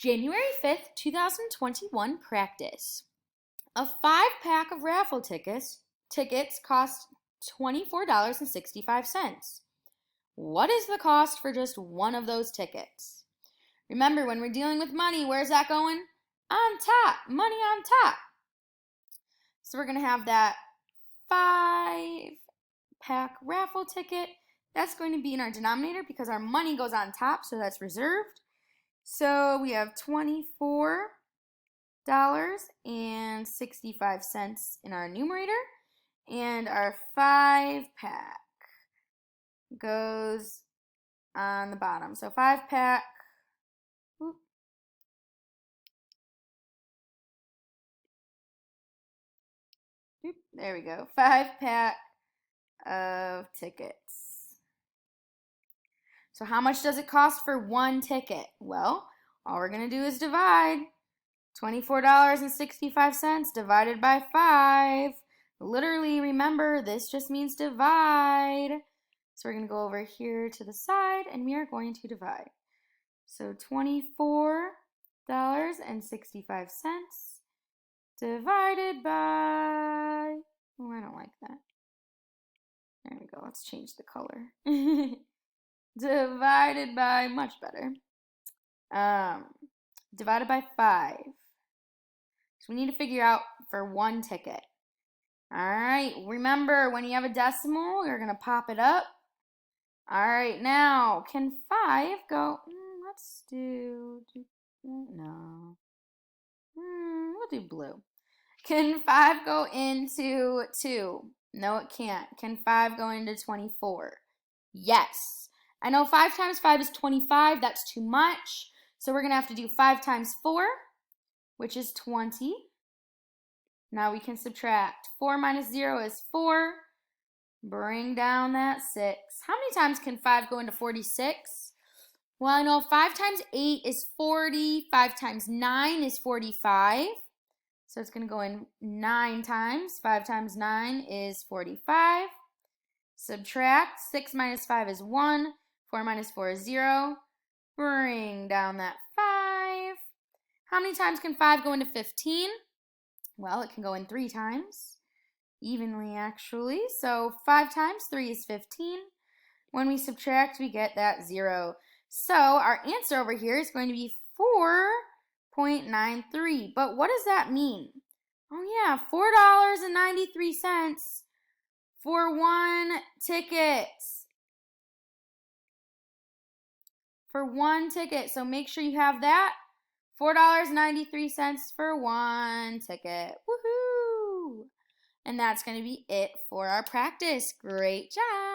January 5th, 2021 practice. A 5-pack of raffle tickets cost $24.65. What is the cost for just one of those tickets? Remember, when we're dealing with money, where's that going? On top, money on top. So we're going to have that 5-pack raffle ticket. That's going to be in our denominator because our money goes on top, so that's reserved. So we have $24.65 in our numerator, and our 5-pack goes on the bottom. So 5-pack, there we go, 5-pack of tickets. So how much does it cost for one ticket? Well, all we're going to do is divide. $24.65 divided by 5. Literally, remember, this just means divide. So we're going to go over here to the side, and we are going to divide. So $24.65 divided by, oh, I don't like that. There we go. Let's change the color. Divided by, much better. Divided by 5. So we need to figure out for one ticket. All right, remember, when you have a decimal, you're going to pop it up. All right, now, can 5 go, let's do, no. We'll do blue. Can 5 go into 2? No, it can't. Can 5 go into 24? Yes. I know 5 times 5 is 25. That's too much. So we're going to have to do 5 times 4, which is 20. Now we can subtract. 4 minus 0 is 4. Bring down that 6. How many times can 5 go into 46? Well, I know 5 times 8 is 40. 5 times 9 is 45. So it's going to go in 9 times. 5 times 9 is 45. Subtract. 6 minus 5 is 1. 4 minus 4 is 0. Bring down that 5. How many times can 5 go into 15? Well, it can go in 3 times. Evenly, actually. So 5 times 3 is 15. When we subtract, we get that 0. So our answer over here is going to be 4.93. But what does that mean? Oh yeah, $4.93 for one ticket. For one ticket. So make sure you have that. $4.93 for one ticket. Woohoo! And that's going to be it for our practice. Great job!